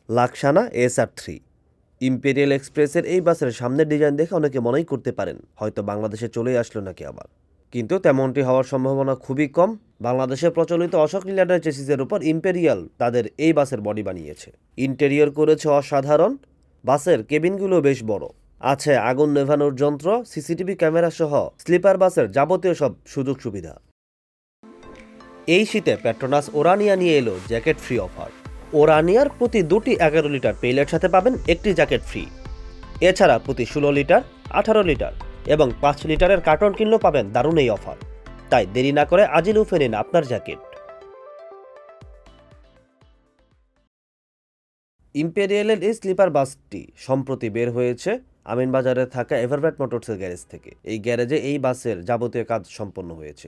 Laksana SR3 imperial এক্সপ্রেসের এই বাসের সামনের ডিজাইন দেখে অনেকে মনেই করতে পারেন হয়তো বাংলাদেশে চলেই আসলো নাকি আবার, কিন্তু তেমনটি হওয়ার সম্ভাবনা খুবই কম। বাংলাদেশে প্রচলিত অশোক লিল্যান্ডের চেসিসের উপর ইম্পেরিয়াল তাদের এই বাসের বডি বানিয়েছে। ইন্টেরিয়র করেছে অসাধারণ। বাসের কেবিনগুলো বেশ বড়, আছে আগুন নেভানোর যন্ত্র, সিসিটিভি ক্যামেরা সহ স্লিপার বাসের যাবতীয় সব সুযোগ সুবিধা। এই শীতে পেট্রোনাস ওরানিয়া নিয়ে এলো জ্যাকেট ফ্রি অফার। ওরানিয়ার প্রতি 2টি 11 লিটার পেইলের সাথে পাবেন একটি জ্যাকেট ফ্রি। এছাড়া প্রতি 16 লিটার, 18 লিটার এবং 5 লিটারের কার্টন কিনলেও পাবেন দারুণ এই অফার। তাই দেরি না করে আজই লুফে নিন আপনার জ্যাকেট। ইম্পেরিয়ালের এই স্লিপার বাসটি সম্প্রতি বের হয়েছে আমিনবাজারে থাকা এভারব্যাট মোটরসের গ্যারেজ থেকে। এই গ্যারেজে এই বাসের যাবতীয় কাজ সম্পন্ন হয়েছে।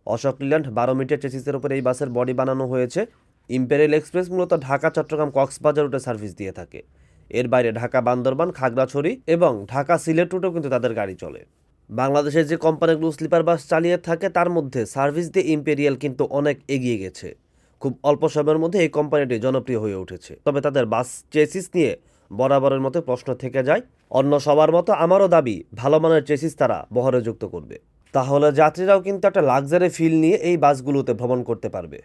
অশোক লিল্যান্ড 12 মিটার চেসিসের উপর এই বাসের বডি বানানো হয়েছে। ইম্পেরিয়াল এক্সপ্রেস মূলত ঢাকা, চট্টগ্রাম, কক্সবাজার রুটে সার্ভিস দিয়ে থাকে। এর বাইরে ঢাকা, বান্দরবান, খাগড়াছড়ি এবং ঢাকা, সিলেট রুটেও কিন্তু তাদের গাড়ি চলে। বাংলাদেশের যে কোম্পানিগুলো স্লিপার বাস চালিয়ে থাকে তার মধ্যে সার্ভিস দিয়ে ইম্পেরিয়াল কিন্তু অনেক এগিয়ে গেছে। খুব অল্প সময়ের মধ্যে এই কোম্পানিটি জনপ্রিয় হয়ে উঠেছে। তবে তাদের বাস চেসিস নিয়ে বরাবরের মতো প্রশ্ন থেকে যায়। অন্য সবার মতো আমারও দাবি ভালো মানের চেসিস তারা বহরে যুক্ত করবে, তাহলে যাত্রীরাও কিন্তু একটা লাক্সারি ফিল নিয়ে এই বাসগুলোতে ভ্রমণ করতে পারবে।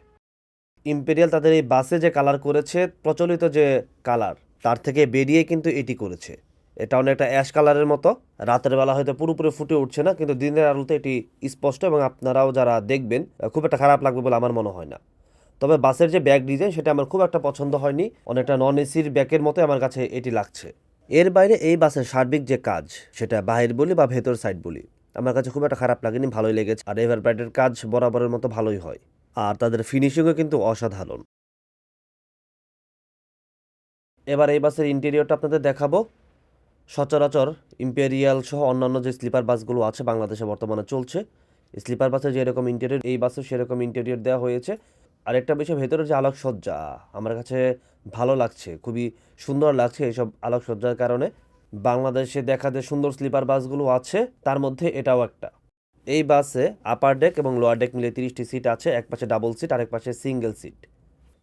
ইম্পেরিয়াল তাদের এই বাসে যে কালার করেছে, প্রচলিত যে কালার তার থেকে বেরিয়ে কিন্তু এটি করেছে। এটা অনেকটা অ্যাশ কালারের মতো। রাতের বেলা হয়তো পুরোপুরি ফুটে উঠছে না, কিন্তু দিনের আলোতে এটি স্পষ্ট এবং আপনারাও যারা দেখবেন খুব একটা খারাপ লাগবে বলে আমার মনে হয় না। তবে বাসের যে ব্যাক ডিজাইন সেটা আমার খুব একটা পছন্দ হয়নি। অনেকটা নন এসির ব্যাকের মতো আমার কাছে এটি লাগছে। এর বাইরে এই বাসের সার্বিক যে কাজ, সেটা বাহির বলি বা ভেতর সাইড বলি, আমার কাছে খুব একটা খারাপ লাগেনি, ভালোই লেগেছে। আর এভারব্রাইটের কাজ বরাবরের মতো ভালোই হয়, আর তাদের ফিনিশিংও কিন্তু অসাধারণ। এবার এই বাসের ইন্টেরিয়রটা আপনাদের দেখাবো। সচরাচর ইম্পেরিয়াল সহ অন্যান্য যে স্লিপার বাসগুলো আছে বাংলাদেশে বর্তমানে চলছে, স্লিপার বাসে যেরকম ইন্টেরিয়র এই বাসে সেরকম ইন্টেরিয়র দেওয়া হয়েছে। আরেকটা বিষয়, ভেতরে যে আলোকসজ্জা আমার কাছে ভালো লাগছে, খুবই সুন্দর লাগছে এইসব আলোকসজ্জার কারণে। বাংলাদেশে দেখা যে সুন্দর স্লিপার বাসগুলো আছে তার মধ্যে এটাও একটা। এই বাসে আপার ডেক এবং লোয়ার ডেক মিলে 30টি সিট আছে, এক পাশে ডাবল সিট, আরেক পাশে সিঙ্গেল সিট।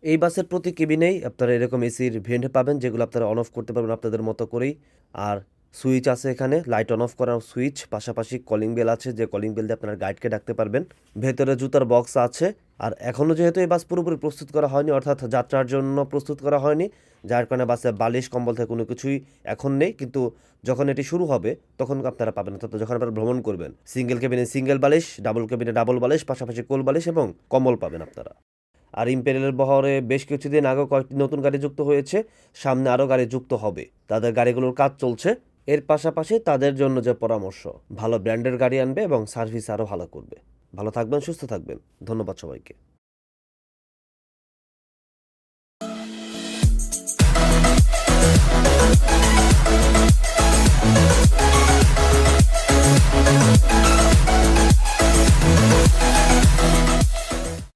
এই বাসের প্রতি কেবিনেই আপনারা এরকম এসির ভেন্ট পাবেন, যেগুলো আপনারা অন অফ করতে পারবেন আপনাদের মতো করেই। আর সুইচ আছে এখানে, লাইট অন অফ করার সুইচ, পাশাপাশি কলিং বেল আছে, যে কলিং বেল দিয়ে আপনার গাইডকে ডাকতে পারবেন। ভেতরে জুতার বক্স আছে। আর এখনও যেহেতু এই বাস পুরোপুরি প্রস্তুত করা হয়নি, অর্থাৎ যাত্রার জন্য প্রস্তুত করা হয়নি, যার কারণে বাসে বালিশ কম্বল থেকে কোনো কিছুই এখন নেই। কিন্তু যখন এটি শুরু হবে তখন আপনারা পাবেন, অর্থাৎ যখন আপনারা ভ্রমণ করবেন, সিঙ্গেল কেবিনে সিঙ্গেল বালিশ, ডাবল কেবিনে ডাবল বালিশ, পাশাপাশি কোল বালিশ এবং কম্বল পাবেন আপনারা। আর ইম্পেরিয়ালের বহরে বেশ কিছুদিন আগেও কয়েকটি নতুন গাড়ি যুক্ত হয়েছে, সামনে আরও গাড়ি যুক্ত হবে। তাদের গাড়িগুলোর কাজ চলছে। এর পাশাপাশি তাদের জন্য যে পরামর্শ, ভালো ব্র্যান্ডের গাড়ি আনবে এবং সার্ভিস আরও ভালো করবে। ভালো থাকবেন, সুস্থ থাকবেন। ধন্যবাদ সবাইকে।